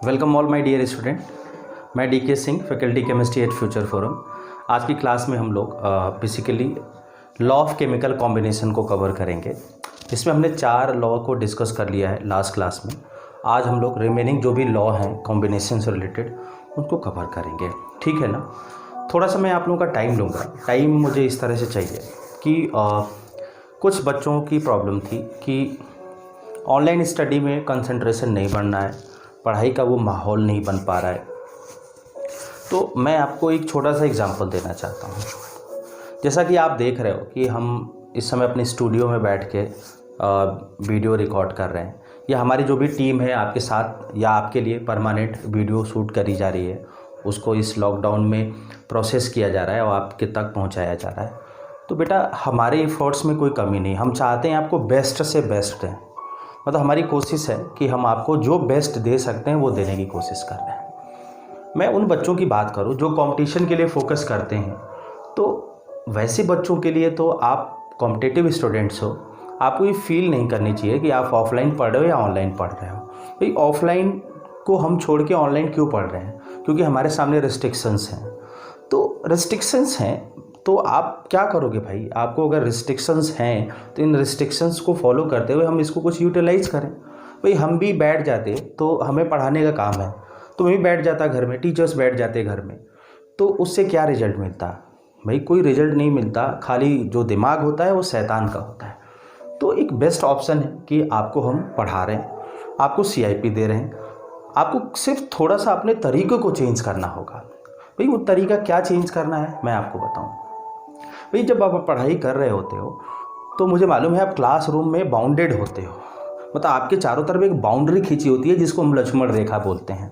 Welcome all my dear student. मैं D K Singh, faculty chemistry at Future Forum. आज की class में हम लोग basically law of chemical combination को कवर करेंगे। इसमें हमने 4 लॉ को डिस्कस कर लिया है लास्ट क्लास में। आज हम लोग रिमेनिंग जो भी लॉ हैं कॉम्बिनेशन से रिलेटेड उनको कवर करेंगे, ठीक है ना। थोड़ा सा मैं आप लोगों का टाइम लूँगा। टाइम मुझे इस तरह से चाहिए कि कुछ बच्चों की प्रॉब्लम थी कि ऑनलाइन स्टडी में कंसंट्रेशन नहीं बढ़ना है, पढ़ाई का वो माहौल नहीं बन पा रहा है। तो मैं आपको एक छोटा सा एग्जांपल देना चाहता हूँ। जैसा कि आप देख रहे हो कि हम इस समय अपने स्टूडियो में बैठ के वीडियो रिकॉर्ड कर रहे हैं, या हमारी जो भी टीम है आपके साथ या आपके लिए परमानेंट वीडियो शूट करी जा रही है, उसको इस लॉकडाउन में प्रोसेस किया जा रहा है और आपके तक पहुँचाया जा रहा है। तो बेटा हमारे एफर्ट्स में कोई कमी नहीं, हम चाहते हैं आपको बेस्ट से बेस्ट दें। मतलब हमारी कोशिश है कि हम आपको जो बेस्ट दे सकते हैं वो देने की कोशिश कर रहे हैं। मैं उन बच्चों की बात करूं जो कंपटीशन के लिए फोकस करते हैं, तो वैसे बच्चों के लिए तो आप कॉम्पिटिटिव स्टूडेंट्स हो, आपको ये फील नहीं करनी चाहिए कि आप ऑफलाइन पढ़ रहे हो या ऑनलाइन पढ़ रहे हो। भाई ऑफलाइन को हम छोड़ के ऑनलाइन क्यों पढ़ रहे हैं? क्योंकि हमारे सामने रिस्ट्रिक्शंस हैं। तो रिस्ट्रिक्शंस हैं तो आप क्या करोगे भाई? आपको अगर रिस्ट्रिक्शंस हैं तो इन रिस्ट्रिक्शंस को फॉलो करते हुए हम इसको कुछ यूटिलाइज़ करें। भाई हम भी बैठ जाते तो हमें पढ़ाने का काम है, तो मैं भी बैठ जाता घर में, टीचर्स बैठ जाते घर में, तो उससे क्या रिजल्ट मिलता? भाई कोई रिजल्ट नहीं मिलता। खाली जो दिमाग होता है वो शैतान का होता है। तो एक बेस्ट ऑप्शन है कि आपको हम पढ़ा रहे हैं, आपको CIP दे रहे हैं, आपको सिर्फ थोड़ा सा अपने तरीक़े को चेंज करना होगा। भाई वो तरीका क्या चेंज करना है मैं आपको बताऊँ। भाई जब आप पढ़ाई कर रहे होते हो तो मुझे मालूम है आप क्लासरूम में बाउंडेड होते हो, मतलब आपके चारों तरफ एक बाउंड्री खींची होती है जिसको हम लक्ष्मण रेखा बोलते हैं।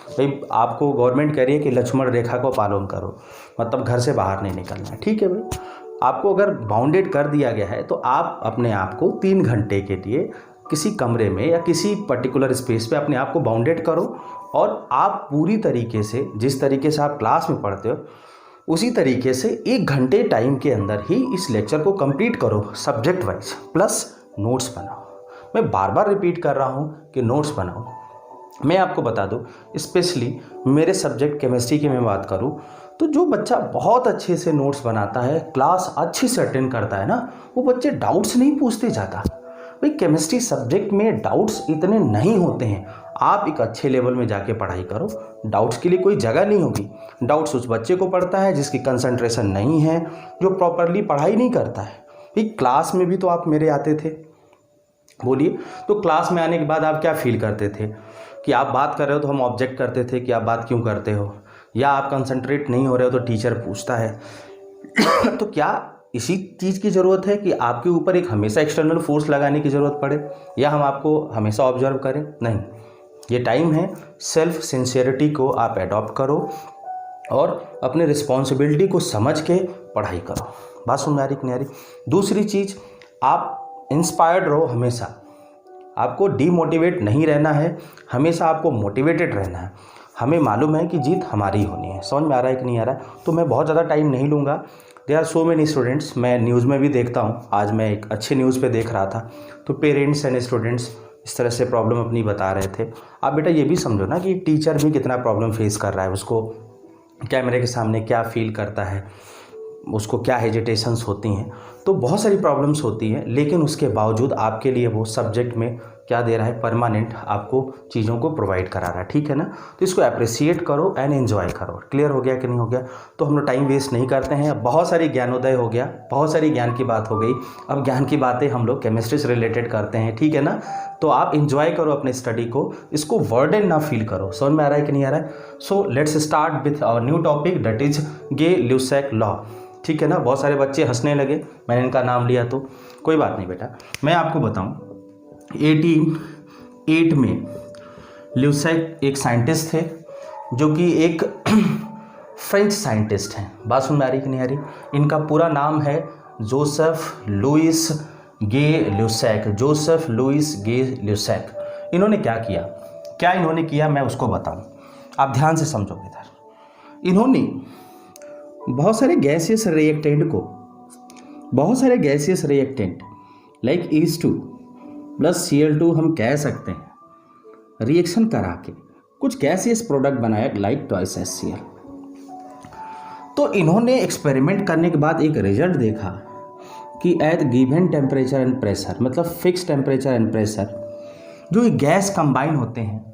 भाई आपको गवर्नमेंट कह रही है कि लक्ष्मण रेखा को पालन करो, मतलब घर से बाहर नहीं निकलना है, ठीक है भाई। आपको अगर बाउंडेड कर दिया गया है तो आप अपने आप को 3 घंटे के लिए किसी कमरे में या किसी पर्टिकुलर स्पेस पे अपने आप को बाउंडेड करो, और आप पूरी तरीके से जिस तरीके से आप क्लास में पढ़ते हो उसी तरीके से 1 घंटे टाइम के अंदर ही इस लेक्चर को कंप्लीट करो, सब्जेक्ट वाइज, प्लस नोट्स बनाओ। मैं बार बार रिपीट कर रहा हूँ कि नोट्स बनाओ। मैं आपको बता दूँ, स्पेशली मेरे सब्जेक्ट केमिस्ट्री की मैं बात करूँ तो जो बच्चा बहुत अच्छे से नोट्स बनाता है, क्लास अच्छी से अटेंड करता है ना, वो बच्चे डाउट्स नहीं पूछते ज़्यादा। भाई केमिस्ट्री सब्जेक्ट में डाउट्स इतने नहीं होते हैं। आप एक अच्छे लेवल में जाके पढ़ाई करो, डाउट्स के लिए कोई जगह नहीं होगी। डाउट्स उस बच्चे को पड़ता है जिसकी कंसंट्रेशन नहीं है, जो प्रॉपरली पढ़ाई नहीं करता है। भाई क्लास में भी तो आप मेरे आते थे, बोलिए, तो क्लास में आने के बाद आप क्या फील करते थे कि आप बात कर रहे हो तो हम ऑब्जेक्ट करते थे कि आप बात क्यों करते हो, या आप कंसंट्रेट नहीं हो रहे हो तो टीचर पूछता है। तो क्या इसी चीज़ की ज़रूरत है कि आपके ऊपर एक हमेशा एक्सटर्नल फोर्स लगाने की ज़रूरत पड़े, या हम आपको हमेशा ऑब्जर्व करें? नहीं, ये टाइम है सेल्फ सिंसियरिटी को आप एडॉप्ट करो और अपने रिस्पॉन्सिबिलिटी को समझ के पढ़ाई करो। बात सुन में आ रही कि नहीं आ रही? दूसरी चीज़, आप इंस्पायर्ड रहो हमेशा। आपको डीमोटिवेट नहीं रहना है, हमेशा आपको मोटिवेटेड रहना है। हमें मालूम है कि जीत हमारी होनी है। समझ में आ रहा है कि नहीं आ रहा है? तो मैं बहुत ज़्यादा टाइम नहीं लूँगा। There are so many students, मैं न्यूज़ में भी देखता हूँ। आज मैं एक अच्छे न्यूज़ पे देख रहा था, तो पेरेंट्स एंड स्टूडेंट्स इस तरह से प्रॉब्लम अपनी बता रहे थे। आप बेटा ये भी समझो ना कि टीचर भी कितना प्रॉब्लम फेस कर रहा है, उसको कैमरे के सामने क्या फील करता है, उसको क्या हेजिटेशंस होती हैं। तो बहुत सारी प्रॉब्लम्स होती हैं, लेकिन उसके बावजूद आपके लिए वो सब्जेक्ट में क्या दे रहा है, परमानेंट आपको चीज़ों को प्रोवाइड करा रहा है, ठीक है ना। तो इसको अप्रिशिएट करो एंड एंजॉय करो। क्लियर हो गया कि नहीं हो गया? तो हम लोग टाइम वेस्ट नहीं करते हैं। बहुत सारी ज्ञानोदय हो गया, बहुत सारी ज्ञान की बात हो गई। अब ज्ञान की बातें हम लोग केमिस्ट्री से रिलेटेड करते हैं, ठीक है ना। तो आप इंजॉय करो अपने स्टडी को, इसको वर्डन ना फील करो। समझ में आ रहा है कि नहीं आ रहा है? So let's start with our new topic, that is Gay Lussac law, ठीक है ना। बहुत सारे बच्चे हंसने लगे मैंने इनका नाम लिया, तो कोई बात नहीं बेटा। मैं आपको बताऊं, 1808 में ल्यूसैक एक साइंटिस्ट थे जो कि एक फ्रेंच साइंटिस्ट हैं। बात सुन में आ रही कि नहीं आ रही? इनका पूरा नाम है जोसेफ लुइस गे-लुसैक, जोसेफ लुइस गे-लुसैक। इन्होंने क्या इन्होंने किया मैं उसको बताऊं, आप ध्यान से समझोगे इधर। इन्होंने बहुत सारे gaseous reactant like H2 plus Cl2 हम कह सकते हैं, रिएक्शन करा के कुछ गैसियस प्रोडक्ट बनाया लाइक ट्वाइस HCl। तो इन्होंने एक्सपेरिमेंट करने के बाद एक रिजल्ट देखा कि at given temperature and pressure, मतलब फिक्स टेम्परेचर एंड प्रेशर, जो ये गैस कंबाइन होते हैं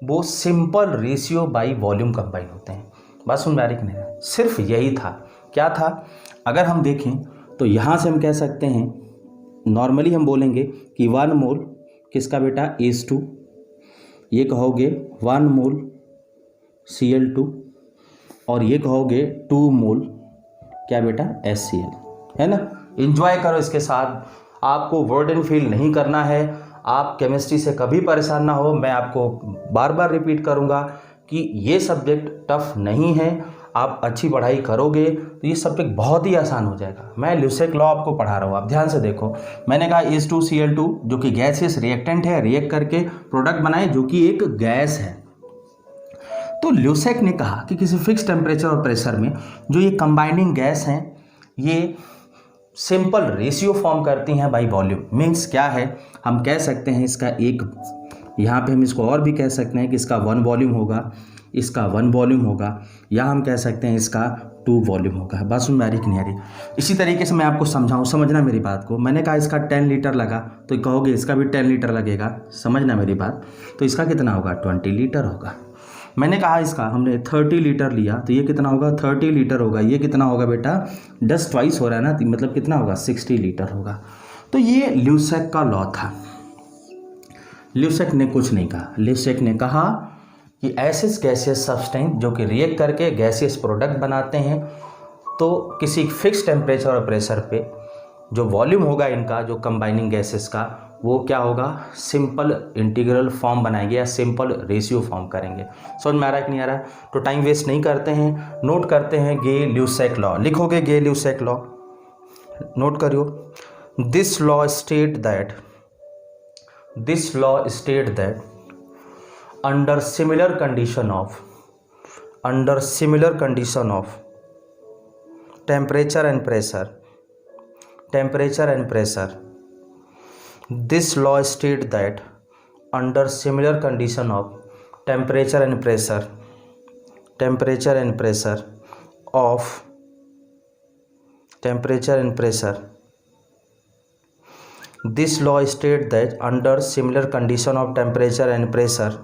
वो simple ratio by volume combine होते हैं। बात सुन में आ रही कि नहीं? सिर्फ यही था। क्या था? अगर हम देखें तो यहाँ से हम कह सकते हैं, नॉर्मली हम बोलेंगे कि 1 मोल किसका बेटा H2, ये कहोगे 1 मोल Cl2, और ये कहोगे 2 मोल क्या बेटा HCl, है ना। एंजॉय करो इसके साथ, आपको वर्डन फील नहीं करना है, आप केमिस्ट्री से कभी परेशान ना हो। मैं आपको बार बार रिपीट करूंगा कि ये सब्जेक्ट टफ नहीं है, आप अच्छी पढ़ाई करोगे तो ये सब्जेक्ट बहुत ही आसान हो जाएगा। मैं ल्यूसेक लॉ आपको पढ़ा रहा हूँ, आप ध्यान से देखो। मैंने कहा H2Cl2 जो कि गैसियस रिएक्टेंट है, रिएक्ट करके प्रोडक्ट बनाए जो कि एक गैस है। तो ल्यूसेक ने कहा कि किसी फिक्स टेम्परेचर और प्रेशर में जो ये कंबाइनिंग गैस हैं ये सिंपल रेशियो फॉर्म करती हैं बाई वॉल्यूम। मीन्स क्या है, हम कह सकते हैं इसका एक, यहाँ पे हम इसको और भी कह सकते हैं कि इसका 1 वॉल्यूम होगा, इसका 1 वॉल्यूम होगा, या हम कह सकते हैं इसका 2 वॉल्यूम होगा। बात सुन में आ रही कि नहीं आ रही? इसी तरीके से मैं आपको समझाऊँ, समझना मेरी बात को। मैंने कहा इसका 10 लीटर लगा तो कहोगे इसका भी 10 लीटर लगेगा, समझना मेरी बात। तो इसका कितना होगा? 20 लीटर होगा। मैंने कहा इसका हमने 30 लीटर लिया तो ये कितना होगा? 30 लीटर होगा। ये कितना होगा बेटा? 10 ट्वाइस हो रहा है ना, मतलब कितना होगा? 60 लीटर होगा। तो ये ल्यूसेक का लॉ था। ल्यूसेक ने कुछ नहीं कहा। ल्यूसेक ने कहा कि ऐसे गैसियस सब्सटेंस जो कि रिएक्ट करके गैसियस प्रोडक्ट बनाते हैं, तो किसी फिक्स टेम्परेचर और प्रेशर पे जो वॉल्यूम होगा इनका, जो कंबाइनिंग गैसेस का, वो क्या होगा? सिंपल इंटीग्रल फॉर्म बनाएंगे या सिंपल रेशियो फॉर्म करेंगे। समझ में आ रहा है कि नहीं आ रहा है? तो टाइम वेस्ट नहीं करते हैं, नोट करते हैं गे ल्यूसेक लॉ। लिखोगे गे ल्यूसेक लॉ, नोट करियो। This law state that under similar condition of temperature and pressure, this law states that under similar condition of temperature and pressure this law states that under similar condition of temperature and pressure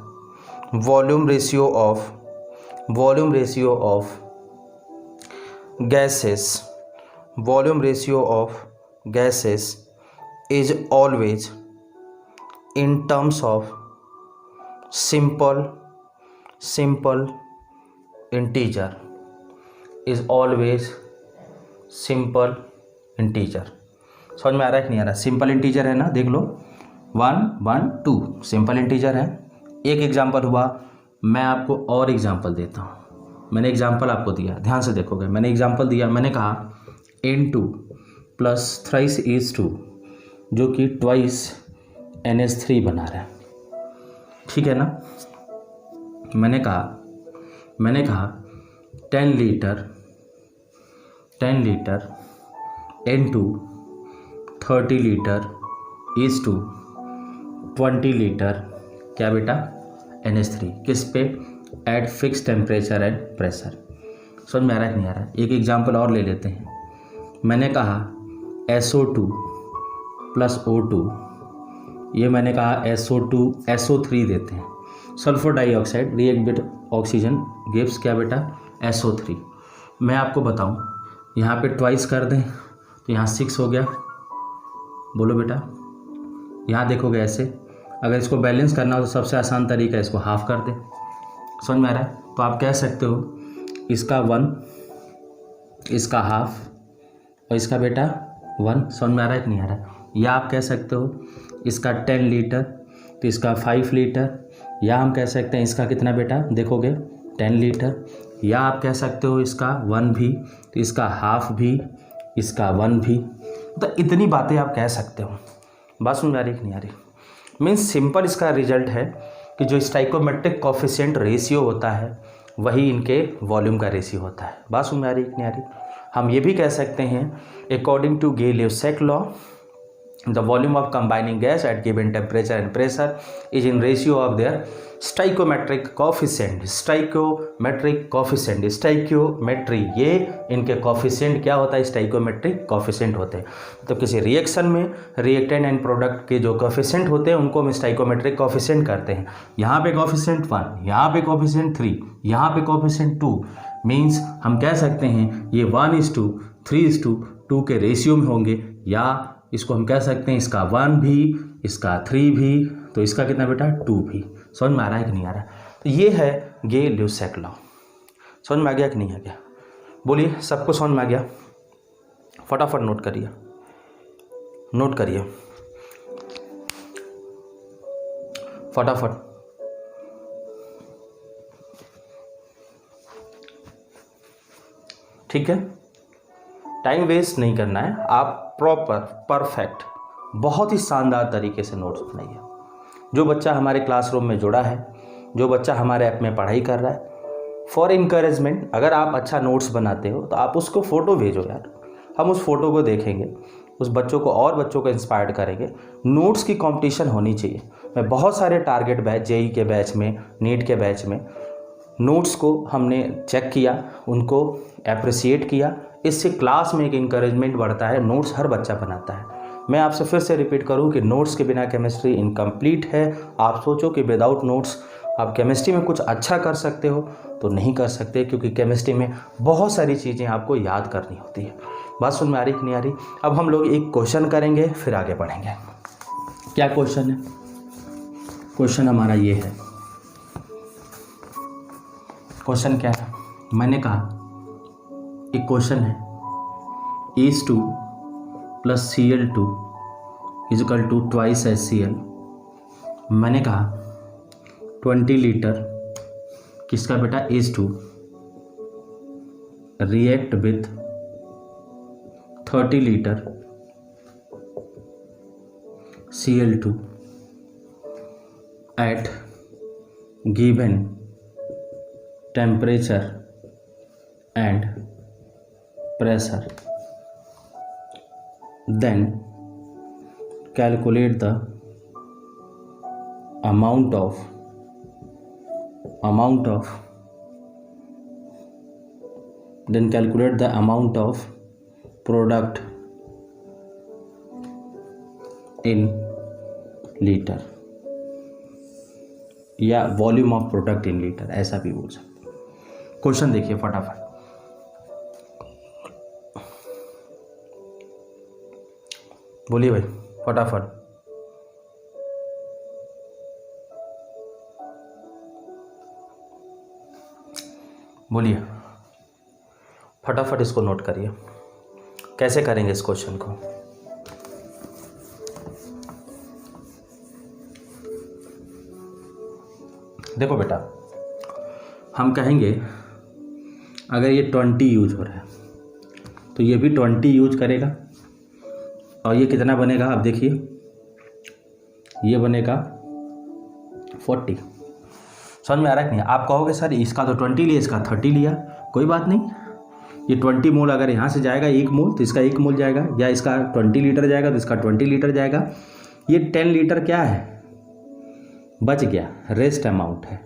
volume ratio of gases is always in terms of simple integer, समझ में आ रहा है कि नहीं आ रहा? Simple integer है ना, देख लो 1 1 2 सिंपल इंटीजर है। एक एग्जाम्पल हुआ, मैं आपको और एग्जाम्पल देता हूँ। मैंने एग्जाम्पल आपको दिया, ध्यान से देखोगे। मैंने एग्जाम्पल दिया, मैंने कहा N2 प्लस थ्राइस H2 जो कि ट्वाइस NH3 बना रहा है, ठीक है ना। मैंने कहा 10 litre N2, 30 litre H2, 20 litre क्या बेटा? NH3। किस पे? Eight fix temperature and pressure. समझ में आ रहा है कि नहीं आ रहा है? एक एग्जांपल और ले लेते हैं। मैंने कहा SO2 प्लस O2, ये मैंने कहा SO3 देते हैं। Sulphur dioxide react with oxygen gives क्या बेटा? SO3। मैं आपको बताऊं, यहाँ पे ट्वाइस कर दें तो यहाँ 6 हो गया, बोलो बेटा। यहाँ देखोगे ऐसे, अगर इसको बैलेंस करना हो तो सबसे आसान तरीका है इसको हाफ कर दे। समझ में आ रहा है? तो आप कह सकते हो इसका 1, इसका हाफ और इसका बेटा 1। समझ में आ रहा है कि नहीं आ रहा है? या आप कह सकते हो इसका 10 लीटर तो इसका 5 लीटर, या हम कह सकते हैं इसका कितना बेटा? देखोगे 10 लीटर। या आप कह सकते हो इसका 1 भी तो इसका हाफ भी, इसका 1 भी। तो इतनी बातें आप कह सकते हो। बात समझ में आ रही कि नहीं आ रही? मीन्स सिंपल इसका रिजल्ट है कि जो स्टाइकोमेट्रिक कोफिशिएंट रेशियो होता है वही इनके वॉल्यूम का रेशियो होता है। बात समझ में आ रही कि नहीं आ रही? हम ये भी कह सकते हैं according to Gay Lussac law the volume of combining gas at given temperature and pressure is in ratio of their stoichiometric coefficient. Stoichiometry ये इनके कोफिशिएंट क्या होता है, स्टाइक्योमेट्रिक कोफिशिएंट होते हैं। तो किसी रिएक्शन में रिएक्टेंट एंड प्रोडक्ट के जो कोफिशिएंट होते हैं उनको हम स्टाइक्योमेट्रिक कोफिशिएंट करते हैं। यहाँ पे कोफिशिएंट 1, यहाँ पे कोफिशिएंट 3, यहाँ पे कोफिशिएंट 2, मीन्स हम कह सकते हैं ये 1:3:2 के रेशियो में होंगे, या इसको हम कह सकते हैं इसका 1 भी, इसका 3 भी, तो इसका कितना बेटा 2 भी। समझ में आ रहा है कि नहीं आ रहा है? तो ये है गे-ल्यूसेक लॉ। समझ में आ गया कि नहीं आ गया? बोलिए, सबको समझ में आ गया? फटाफट नोट करिए, नोट करिए फटाफट। ठीक है, टाइम वेस्ट नहीं करना है, आप प्रॉपर परफेक्ट बहुत ही शानदार तरीके से नोट्स बनाइए। जो बच्चा हमारे क्लासरूम में जुड़ा है, जो बच्चा हमारे ऐप में पढ़ाई कर रहा है, फॉर इनकरेजमेंट अगर आप अच्छा नोट्स बनाते हो तो आप उसको फ़ोटो भेजो यार, हम उस फोटो को देखेंगे, उस बच्चों को और बच्चों को इंस्पायर करेंगे। नोट्स की कंपटीशन होनी चाहिए। मैं बहुत सारे टारगेट बैच, जेई के बैच में, नीट के बैच में नोट्स को हमने चेक किया, उनको अप्रिसिएट किया, इससे क्लास में एक इंकरेजमेंट बढ़ता है। नोट्स हर बच्चा बनाता है। मैं आपसे फिर से रिपीट करूं कि नोट्स के बिना केमिस्ट्री इनकम्प्लीट है। आप सोचो कि विदाउट नोट्स आप केमिस्ट्री में कुछ अच्छा कर सकते हो तो नहीं कर सकते, क्योंकि केमिस्ट्री में बहुत सारी चीज़ें आपको याद करनी होती है। बात सुन में आ रही कि नहीं आ रही? अब हम लोग एक क्वेश्चन करेंगे, फिर आगे बढ़ेंगे। क्या क्वेश्चन है? क्वेश्चन हमारा ये है। क्वेश्चन क्या है? मैंने कहा एक क्वेश्चन है H2 + Cl2 = 2 HCl। मैंने कहा 20 लीटर किसका बेटा H2 react with 30 litre Cl2 at given temperature and pressure, then calculate the amount of product in liter, या volume of product in litre, ऐसा भी बोल सकते। क्वेश्चन देखिए फटाफट। बोलिए भाई फटाफट। बोलिए फटाफट, इसको नोट करिए। कैसे करेंगे इस क्वेश्चन को? देखो बेटा, हम कहेंगे अगर ये 20 यूज हो रहा है तो ये भी 20 यूज करेगा, और ये कितना बनेगा आप देखिए, ये बनेगा 40। समझ में आ रहा है कि नहीं? आप कहोगे सर इसका तो 20 लिया, इसका 30 लिया, कोई बात नहीं। ये 20 मोल अगर यहाँ से जाएगा 1 मोल तो इसका 1 मोल जाएगा, या इसका 20 लीटर जाएगा तो इसका 20 लीटर जाएगा। ये 10 लीटर क्या है, बच गया, रेस्ट अमाउंट है।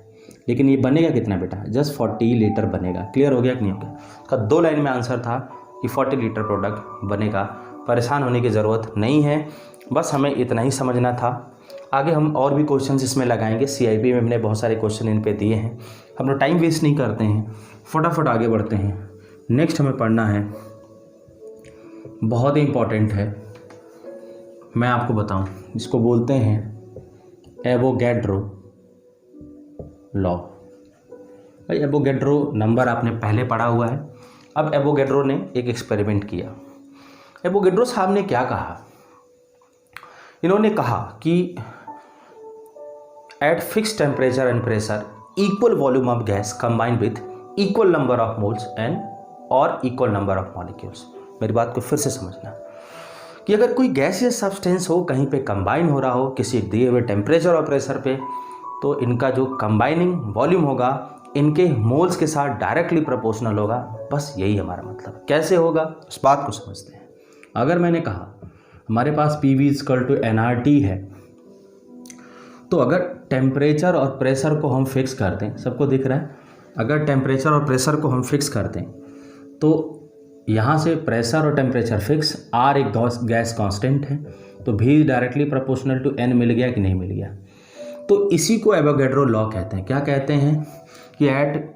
लेकिन ये बनेगा कितना बेटा? जस्ट 40 लीटर बनेगा। क्लियर हो गया कि नहीं हो गया? उसका 2 लाइन में आंसर था कि 40 लीटर प्रोडक्ट बनेगा। परेशान होने की ज़रूरत नहीं है, बस हमें इतना ही समझना था। आगे हम और भी क्वेश्चंस इसमें लगाएंगे। CIP में हमने बहुत सारे क्वेश्चन इन पे दिए हैं। हम लोग टाइम वेस्ट नहीं करते हैं, फटाफट आगे बढ़ते हैं। नेक्स्ट हमें पढ़ना है, बहुत ही इम्पॉर्टेंट है, मैं आपको बताऊं, इसको बोलते हैं एवोगैड्रो लॉ। भाई एवोगैड्रो नंबर आपने पहले पढ़ा हुआ है। अब एवोगैड्रो ने एक एक्सपेरिमेंट किया। एवोगैड्रो साहब ने क्या कहा? इन्होंने कहा कि eight fix temperature and pressure equal volume of gas combined with equal number of moles and और इक्वल नंबर ऑफ मॉलिक्यूल्स। मेरी बात को फिर से समझना कि अगर कोई गैसियस सब्सटेंस हो, कहीं पे कंबाइन हो रहा हो किसी दिए हुए टेम्परेचर और प्रेशर पे, तो इनका जो कंबाइनिंग वॉल्यूम होगा इनके मोल्स के साथ डायरेक्टली प्रोपोर्शनल होगा। बस यही हमारा मतलब। कैसे होगा, उस बात को समझते हैं। अगर मैंने कहा हमारे पास P V is equal to NRT है, तो अगर टेम्परेचर और प्रेशर को हम फिक्स कर दें, सबको दिख रहा है, अगर टेम्परेचर और प्रेशर को हम फिक्स कर दें तो यहाँ से प्रेशर और टेम्परेचर फिक्स, R एक गैस कांस्टेंट है, तो V directly proportional to N मिल गया कि नहीं मिल गया। तो इसी को एवोगैड्रो लॉ कहते हैं। क्या कहते हैं कि at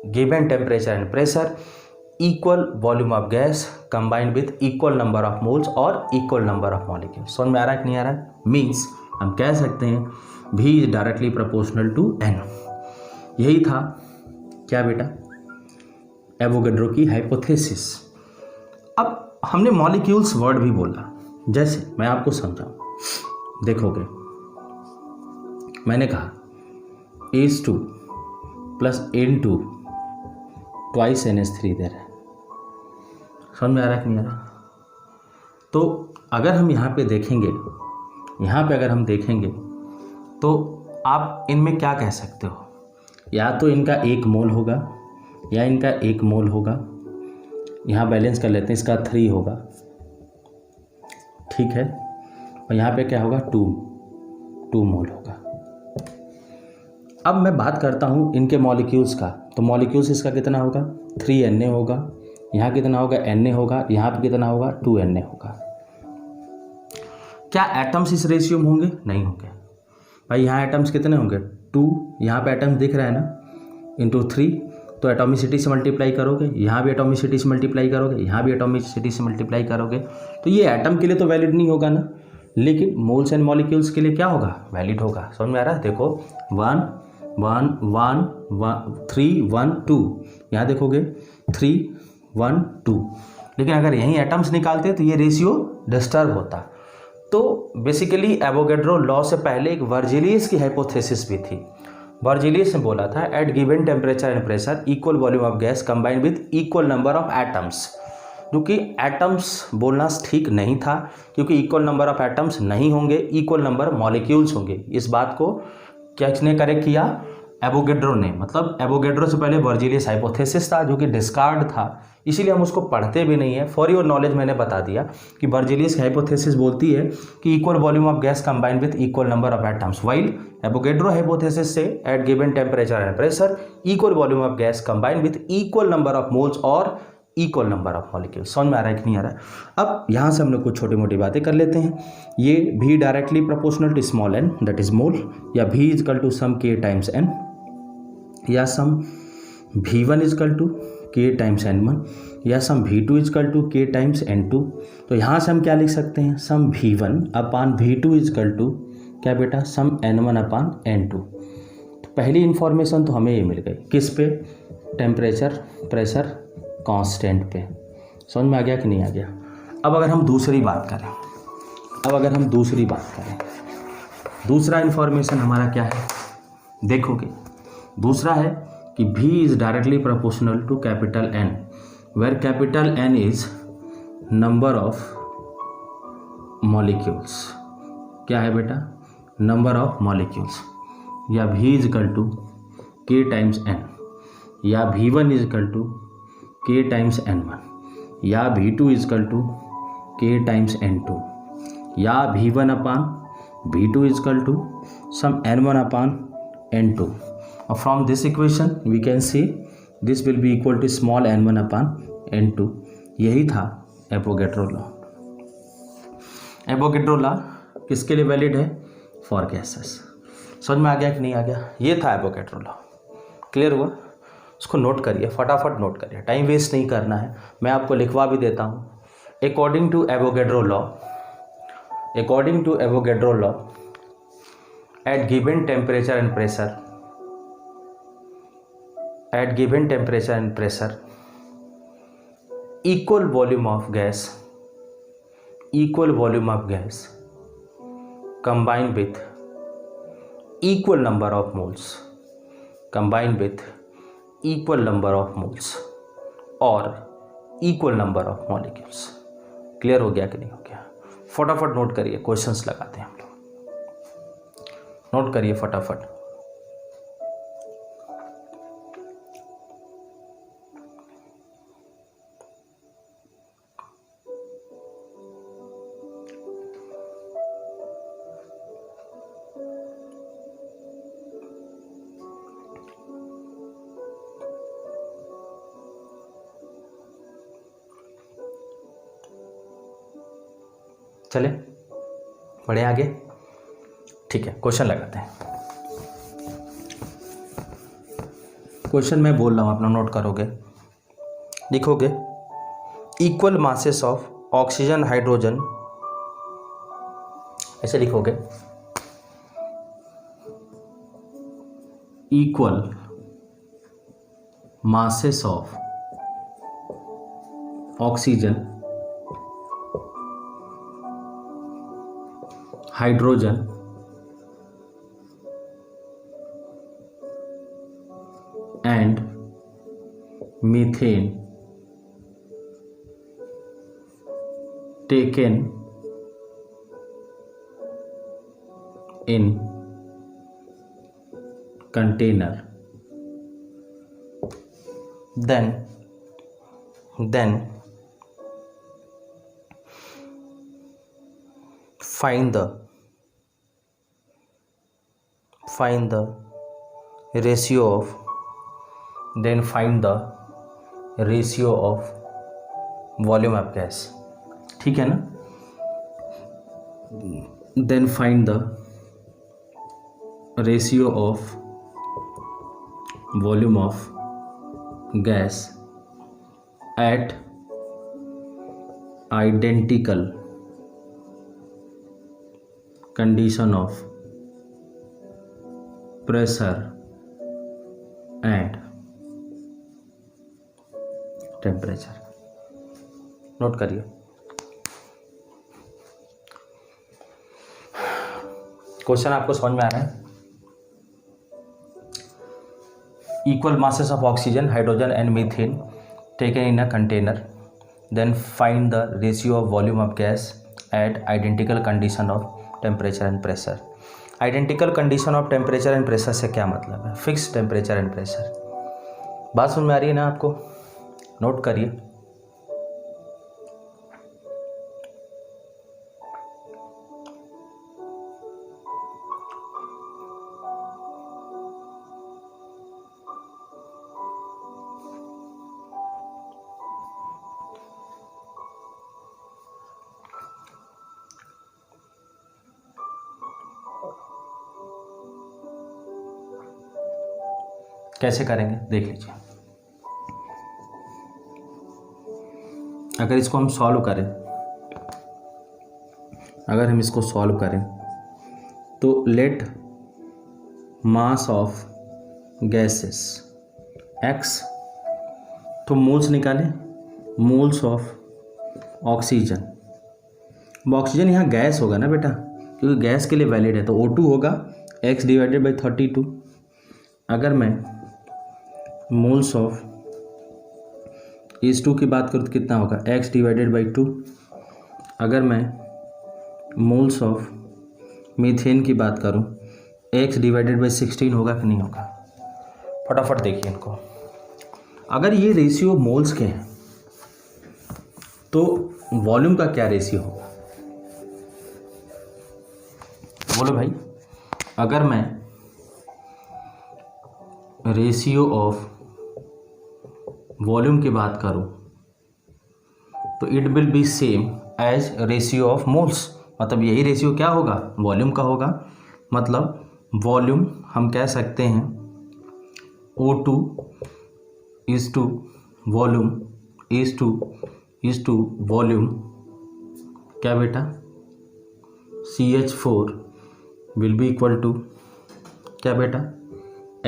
given temperature and pressure equal volume of gas combined with equal number of moles और इक्वल नंबर ऑफ मॉलिक्यूल्स। समझ में आ रहा है कि नहीं आ रहा है? मीन्स हम कह सकते हैं V is directly proportional to N। यही था क्या बेटा, एवोगैड्रो की हाइपोथेसिस। अब हमने मॉलिक्यूल्स वर्ड भी बोला, जैसे मैं आपको समझाऊं, देखोगे मैंने कहा H2 plus N2 twice NH3 दे रहा है। समझ में आ रहा है कि नहीं आ रहा? तो अगर हम यहाँ पे देखेंगे, अगर हम देखेंगे तो आप इनमें क्या कह सकते हो, या तो इनका 1 मोल होगा या इनका 1 मोल होगा। यहाँ बैलेंस कर लेते हैं, इसका 3 होगा, ठीक है, और यहाँ पे क्या होगा 2 मोल होगा। अब मैं बात करता हूँ इनके मॉलिक्यूल्स का, तो मॉलिक्यूल्स इसका कितना होगा 3 Na होगा, यहाँ कितना होगा Na होगा, यहाँ पे कितना होगा 2 Na होगा। क्या एटम्स इस रेशियो में होंगे? नहीं होंगे भाई। यहाँ एटम्स कितने होंगे 2, यहाँ पे एटम्स दिख रहा है ना, इंटू 3, तो एटॉमिसिटी से मल्टीप्लाई करोगे, यहाँ भी एटॉमिसिटी से मल्टीप्लाई करोगे, यहाँ भी एटॉमिसिटी से मल्टीप्लाई करोगे, तो ये एटम के लिए तो वैलिड नहीं होगा ना, लेकिन मोल्स एंड मॉलिक्यूल्स के लिए क्या होगा, वैलिड होगा। समझ में आ रहा है? देखो 1 1 1 3 1 2, यहाँ देखोगे 3 1 2, लेकिन अगर यहीं एटम्स निकालते तो ये रेशियो डिस्टर्ब होता। तो बेसिकली एवोगैड्रो लॉ से पहले एक वर्जिलियस की हाइपोथेसिस भी थी। वर्जिलियस ने बोला था at given temperature and pressure equal volume of gas combined with equal number of atoms, जो कि एटम्स बोलना ठीक नहीं था, क्योंकि इक्वल नंबर ऑफ एटम्स नहीं होंगे, इक्वल नंबर मॉलिक्यूल्स होंगे। इस बात को किसने करेक्ट किया? एवोगैड्रो ने। मतलब एवोगैड्रो से पहले वर्जिलियस हाइपोथेसिस था, जो कि डिस्कार्ड था, इसीलिए हम उसको पढ़ते भी नहीं है। फॉर योर नॉलेज मैंने बता दिया कि वर्जिलियस हाइपोथेसिस बोलती है कि equal volume of gas combined with equal number of atoms, while Avogadro hypothesis से at given temperature and pressure equal volume of gas combined with equal number of moles और equal number of molecules. समझ में आ रहा है कि नहीं आ रहा है? अब यहाँ से हम लोग कुछ छोटी मोटी बातें कर लेते हैं। ये V directly proportional to small n that is mole, या V is equal to some K times n, या some V1 is equal to K times N1, या some V2 is equal to K times N2। तो यहाँ से हम क्या लिख सकते हैं, some V1 upon V2 is equal to क्या बेटा, सम N1 अपान N2। तो पहली इंफॉर्मेशन तो हमें ये मिल गई, किस पे, टेम्परेचर प्रेशर कांस्टेंट पे। समझ में आ गया कि नहीं आ गया? अब अगर हम दूसरी बात करें, दूसरा इंफॉर्मेशन हमारा क्या है, देखोगे दूसरा है कि V is directly proportional to capital N, where capital N is number of molecules. क्या है बेटा, नंबर ऑफ मॉलिक्यूल्स, या V is equal to K times N, या V1 is equal to K times N1, या V2 is equal to K times N2, या V1 upon V2 is equal to some N1 upon N2। और from this equation we can see this will be equal to small n1 upon n2। यही था Avogadro law. Avogadro law किसके लिए valid है, for gases. समझ में आ गया कि नहीं आ गया? ये था एवोगैड्रो लॉ। क्लियर हुआ? उसको नोट करिए, फटाफट नोट करिए, टाइम वेस्ट नहीं करना है। मैं आपको लिखवा भी देता हूँ। According to Avogadro law at given temperature and pressure equal volume of gas combined with equal number of moles और equal number of molecules. Clear हो गया कि नहीं हो गया? फटाफट नोट करिए, क्वेश्चंस लगाते हैं हम लोग। नोट करिए फटाफट। चले बढ़े आगे। ठीक है, क्वेश्चन लगाते हैं। क्वेश्चन मैं बोल रहा हूँ, अपना नोट करोगे, लिखोगे equal masses of oxygen hydrogen, ऐसे लिखोगे equal masses of oxygen, hydrogen and methane taken in container, then find the ratio of volume of gas। ठीक है ना, then find the ratio of volume of gas at identical condition of pressure and temperature। Note करिए। Question आपको समझ में आ रहा है? Equal masses of oxygen, hydrogen and methane taken in a container, then find the ratio of volume of gas at identical condition of temperature and pressure। Identical condition of temperature and pressure से क्या मतलब है? Fixed temperature and pressure। बात समझ में आ रही है ना आपको? नोट करिए। कैसे करेंगे देख लीजिए। अगर इसको हम सॉल्व करें, तो let mass of gases x, तो मोल्स निकालें, मोल्स ऑफ ऑक्सीजन। अब ऑक्सीजन यहाँ गैस होगा ना बेटा, क्योंकि गैस के लिए वैलिड है, तो O2 होगा x डिवाइडेड बाई 32। अगर मैं मोल्स ऑफ H2 की बात करूँ तो कितना होगा x डिवाइडेड बाई 2। अगर मैं मोल्स ऑफ मीथेन की बात करूँ x डिवाइडेड बाई 16 होगा कि नहीं होगा? फटाफट देखिए इनको। अगर ये रेशियो मोल्स के हैं तो वॉल्यूम का क्या रेशियो होगा? बोलो भाई। अगर मैं रेशियो ऑफ वॉल्यूम की बात करूं तो it will be same as ratio of moles, मतलब यही रेशियो क्या होगा? वॉल्यूम का होगा। मतलब वॉल्यूम हम कह सकते हैं O2 is to volume is to volume क्या बेटा? CH4 will be equal to क्या बेटा?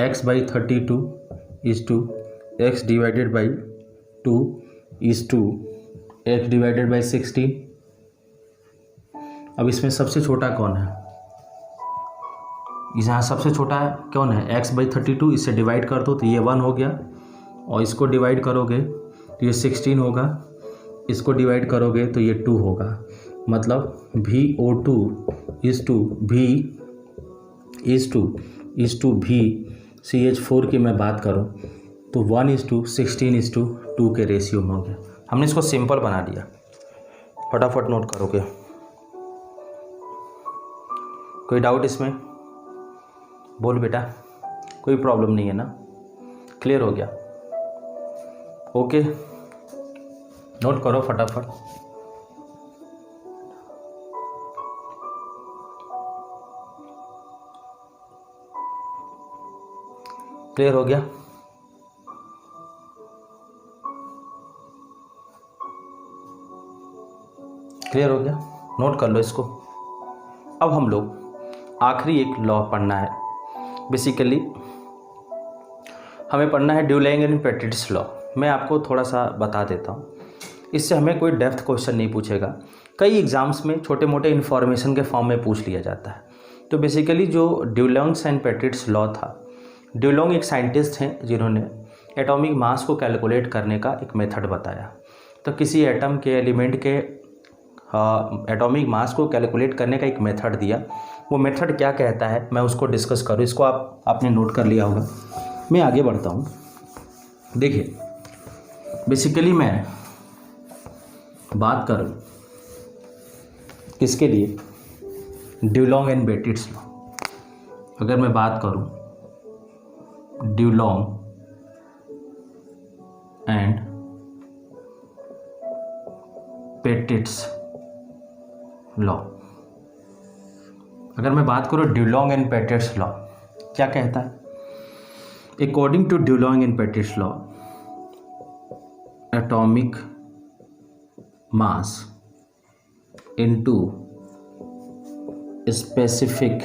x by 32 is to x divided by 2 is to x divided by 16। अब इसमें सबसे छोटा कौन है? यहाँ सबसे छोटा कौन है? x बाई 32, इससे डिवाइड कर दो तो ये 1 हो गया, और इसको डिवाइड करोगे तो ये 16 होगा, इसको डिवाइड करोगे तो ये 2 होगा। मतलब VO2 is to V CH4 की मैं बात करूँ तो 1:16:2 के रेशियो में हो गया। हमने इसको सिंपल बना दिया। फटाफट नोट करोगे। कोई डाउट इसमें? बोल बेटा, कोई प्रॉब्लम नहीं है ना? क्लियर हो गया? ओके, नोट करो फटाफट। क्लियर हो गया? क्लियर हो गया? नोट कर लो इसको। अब हम लोग आखिरी एक लॉ पढ़ना है। बेसिकली हमें पढ़ना है ड्यूलैंग एंड पेटिट्स लॉ। मैं आपको थोड़ा सा बता देता हूँ, इससे हमें कोई डेप्थ क्वेश्चन नहीं पूछेगा। कई एग्जाम्स में छोटे मोटे इन्फॉर्मेशन के फॉर्म में पूछ लिया जाता है। तो बेसिकली जो ड्यूलैंग्स एंड पेटिट्स लॉ था, ड्यूलैंग एक साइंटिस्ट हैं जिन्होंने एटॉमिक मास को कैलकुलेट करने का एक मेथड बताया। तो किसी एटम के एलिमेंट के एटॉमिक मास को कैलकुलेट करने का एक मेथड दिया। वो मेथड क्या कहता है मैं उसको डिस्कस करूँ। इसको आपने नोट कर लिया होगा। मैं आगे बढ़ता हूँ। देखिए बेसिकली मैं बात करूँ किसके लिए, ड्यूलैंग एंड पेटिट्स लॉ। अगर मैं बात करूँ ड्यूलैंग एंड पेटिट्स लॉ, अगर मैं बात करूँ ड्यूलैंग एंड पेटिट्स लॉ क्या कहता है। According to Dulong and Petit's law, atomic mass into specific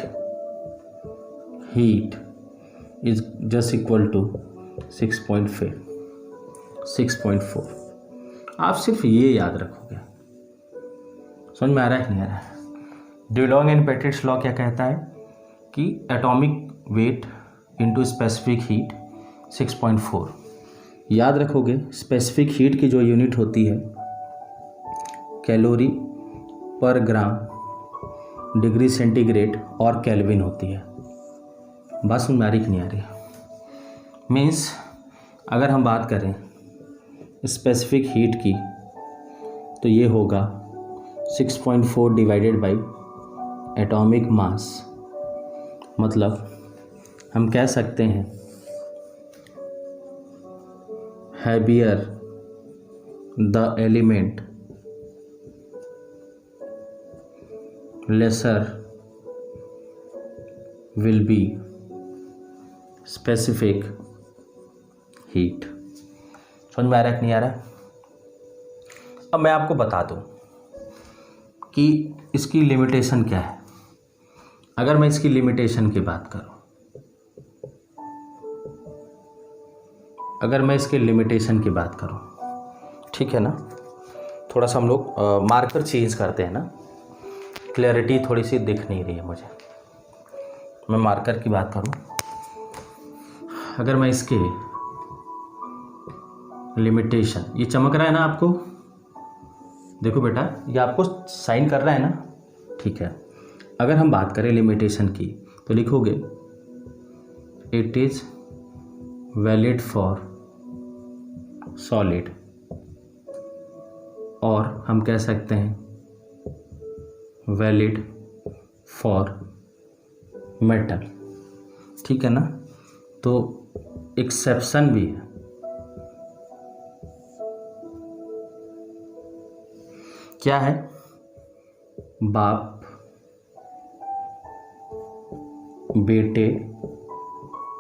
heat is just equal to 6.4। आप सिर्फ ये याद रखोगे। समझ में आ रहा है कि नहीं आ रहा है? ड्यूलैंग एंड पेटिट्स लॉ क्या कहता है कि atomic weight into specific heat 6.4। याद रखोगे स्पेसिफिक हीट की जो यूनिट होती है कैलोरी पर ग्राम डिग्री सेंटीग्रेड और केल्विन होती है। बात समझ में आ रही कि नहीं आ रही? मीन्स अगर हम बात करें स्पेसिफिक हीट की तो ये होगा 6.4 डिवाइडेड बाई एटॉमिक मास। मतलब हम कह सकते हैं heavier the element lesser will be specific heat। समझ में आ रहा है कि नहीं आ रहा? अब मैं आपको बता दूं कि इसकी लिमिटेशन क्या है। अगर मैं इसकी लिमिटेशन की बात करूं, अगर मैं इसके लिमिटेशन की बात करूं, ठीक है ना, थोड़ा सा हम लोग मार्कर चेंज करते हैं ना, क्लैरिटी थोड़ी सी दिख नहीं रही है मुझे। मैं मार्कर की बात करूं, अगर मैं इसके लिमिटेशन, ये चमक रहा है ना आपको, देखो बेटा ये आपको साइन कर रहा है ना, ठीक है। अगर हम बात करें लिमिटेशन की तो लिखोगे it is valid for solid, और हम कह सकते हैं वैलिड फॉर मेटल, ठीक है ना। तो एक्सेप्शन भी है, क्या है, बाप बेटे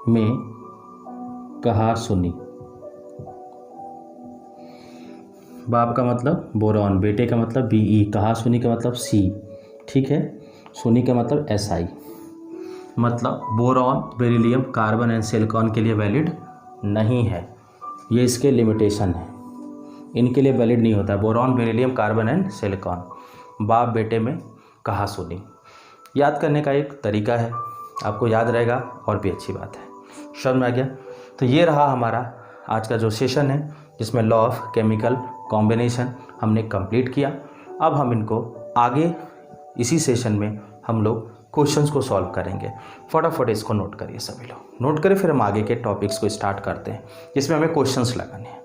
में कहा सुनी। बाप का मतलब बोरॉन, बेटे का मतलब Be, कहा सुनी का मतलब C, ठीक है। सुनी का मतलब Si। मतलब boron, beryllium, carbon and silicon के लिए वैलिड नहीं है। ये इसके लिमिटेशन है, इनके लिए वैलिड नहीं होता। Boron, beryllium, carbon and silicon बाप बेटे में कहा सुनी। याद करने का एक तरीका है, आपको याद रहेगा और भी अच्छी बात है। समझ में आ गया? तो ये रहा हमारा आज का जो सेशन है, जिसमें लॉ ऑफ केमिकल कॉम्बिनेशन हमने कंप्लीट किया। अब हम इनको आगे इसी सेशन में हम लोग क्वेश्चंस को सॉल्व करेंगे। फटाफट इसको नोट करिए, सभी लोग नोट करें, फिर हम आगे के टॉपिक्स को स्टार्ट करते हैं जिसमें हमें क्वेश्चंस लगाने हैं।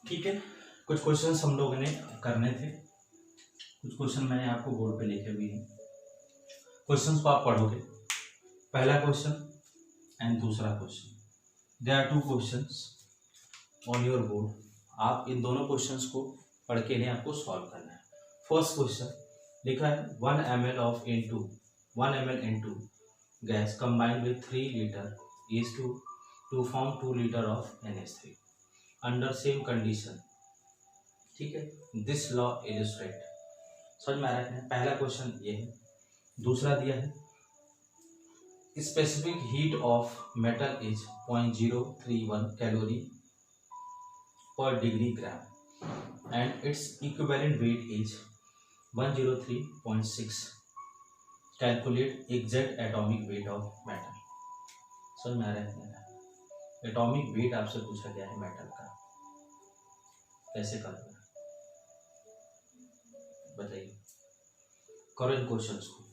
ठीक है, कुछ क्वेश्चंस हम लोगों ने करने थे, कुछ क्वेश्चन मैंने आपको बोर्ड पे लिखे हुए हैं। क्वेश्चंस को आप पढ़ोगे, पहला क्वेश्चन एंड दूसरा question. There are two questions on your board. आप इन दोनों क्वेश्चंस को पढ़ के इन्हें आपको सॉल्व करना है। फर्स्ट क्वेश्चन लिखा है 1 ml of into 1 ml into gas combined with 3 liter is to form 2 liter of NH3 under same condition। ठीक है, दिस लॉ इलस्ट्रेट। समझ में आ रहा है? पहला क्वेश्चन ये है। दूसरा दिया है specific heat of metal is 0.031 calorie per degree gram and its equivalent weight is 103.6। Calculate exact atomic weight of metal. समझ में आ रहा है? एटॉमिक वेट आपसे पूछा गया है मेटल का, कैसे करोगे बताइए। करो इन क्वेश्चंस को।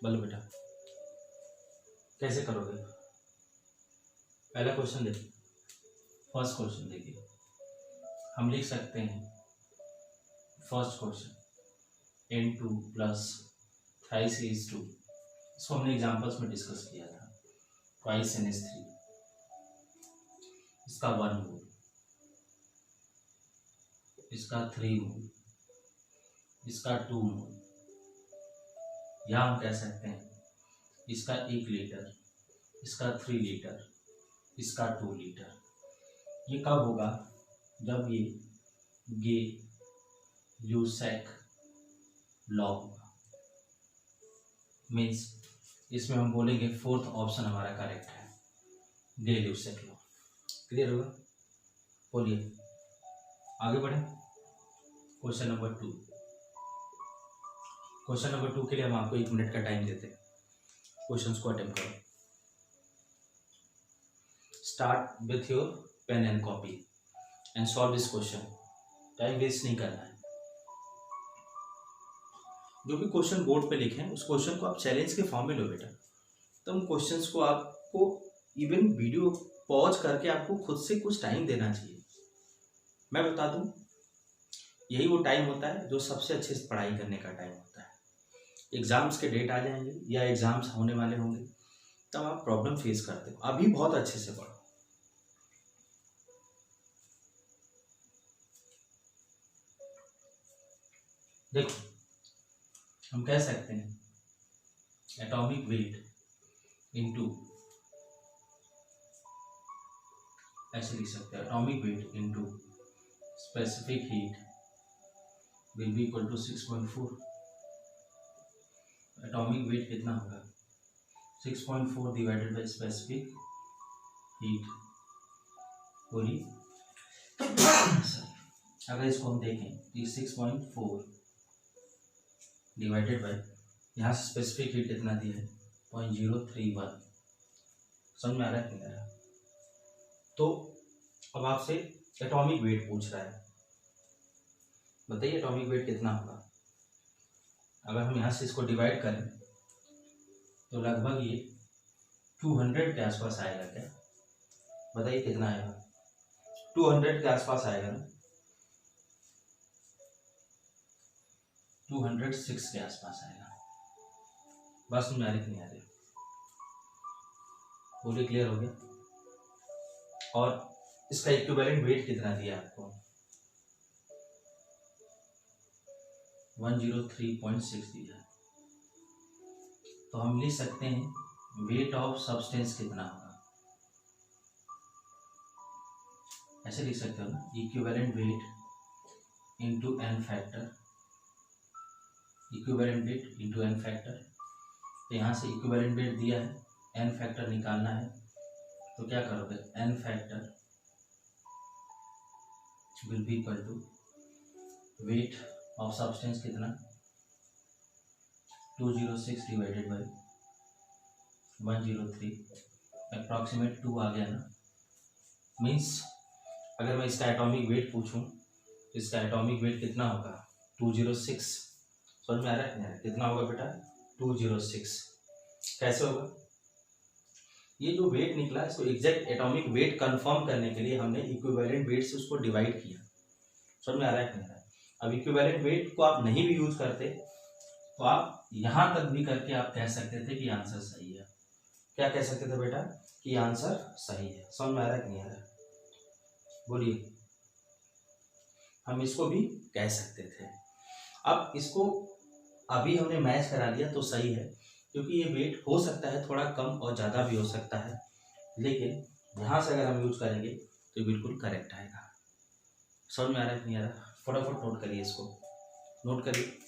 बोलो बेटा कैसे करोगे। पहला क्वेश्चन देखिए, फर्स्ट क्वेश्चन देखिए, हम लिख सकते हैं first question N2 plus thrice H2। इसको हमने एग्जांपल्स में डिस्कस किया था। ट्वाइस NH3, इसका 1 मोल, इसका 3 मोल, इसका 2 मोल। यहाँ हम कह सकते हैं इसका 1 लीटर, इसका 3 लीटर, इसका 2 लीटर। ये कब होगा? जब ये गे ल्यूसेक लॉ होगा। मीन्स इसमें हम बोलेंगे फोर्थ ऑप्शन हमारा करेक्ट है, गे ल्यूसेक लॉ। क्लियर होगा? बोलिए आगे बढ़े। Question number 2। क्वेश्चन नंबर 2 के लिए हम आपको 1 मिनट का टाइम देते हैं। क्वेश्चंस को अटेम्प्ट करो। Start with your pen and copy and solve this question. Time waste नहीं करना है। जो भी क्वेश्चन बोर्ड पे लिखे हैं उस क्वेश्चन को आप चैलेंज के फॉर्म में लो बेटा। तो उन क्वेश्चंस को आपको इवन वीडियो पॉज करके आपको खुद से कुछ टाइम देना चाहिए। मैं बता दूं, यही वो टाइम होता है जो सबसे अच्छे से पढ़ाई करने का टाइम होता है। एग्जाम्स के डेट आ जाएंगे या एग्जाम्स होने वाले होंगे तब आप प्रॉब्लम फेस करते हो। अभी बहुत अच्छे से पढ़ो। देखो हम कह सकते हैं एटॉमिक वेट इनटू, ऐसे लिख सकते हैं atomic weight into specific heat will be equal to 6.4। Atomic weight कितना होगा? 6.4 डिवाइडेड बाई स्पेसिफिक हीट पूरी। अगर इसको हम देखें तो 6.4 डिवाइडेड बाई, यहाँ से स्पेसिफिक हीट कितना दिया है? 0.031। समझ में आ रहा है कि नहीं? तो अब आपसे एटॉमिक वेट पूछ रहा है, बताइए एटॉमिक वेट कितना होगा। अगर हम यहाँ से इसको डिवाइड करें तो लगभग ये 200 के आसपास आएगा। क्या बताइए कितना आएगा? 200 के आसपास आएगा ना? 206 के आसपास आएगा। बस में आ रही नहीं आ रही? बोलिए क्लियर हो गया? और इसका इक्विवेलेंट वेट कितना दिया आपको? 103.6 दिया। तो हम लिख सकते हैं वेट ऑफ सब्सटेंस कितना होगा, ऐसे लिख सकते हो ना, equivalent weight into n factor, equivalent weight into n factor. तो यहाँ से इक्विवेलेंट वेट दिया है, एन फैक्टर निकालना है, तो क्या करोगे? N factor will be equal to weight of substance कितना? 206 डिवाइडेड बाई 103 अप्रॉक्सीमेट 2 आ गया ना। मीन्स अगर मैं इसका एटॉमिक वेट पूछूं तो इसका एटॉमिक वेट कितना होगा 206। समझ में आ रहा है नहीं आ रहा है? कितना होगा बेटा 206। कैसे होगा? ये जो वेट निकला इसको एग्जैक्ट एटॉमिक वेट कंफर्म करने के लिए हमने इक्विवेलेंट वेट से उसको डिवाइड किया। समझ में आ रहा है कि नहीं आ रहा है? अब इक्विवेलेंट वेट को आप नहीं भी यूज करते तो आप यहां तक भी करके आप कह सकते थे कि आंसर सही है। क्या कह सकते थे बेटा कि आंसर सही है। समझ में आ रहा है कि नहीं आ रहा है? बोलिए। हम इसको भी कह सकते थे। अब इसको अभी हमने मैच करा लिया तो सही है, क्योंकि ये वेट हो सकता है थोड़ा कम और ज़्यादा भी हो सकता है, लेकिन यहाँ से अगर हम यूज करेंगे तो ये बिल्कुल करेक्ट आएगा। समझ में आ रहा है कि नहीं आ रहा? फटाफट नोट करिए, इसको नोट करिए।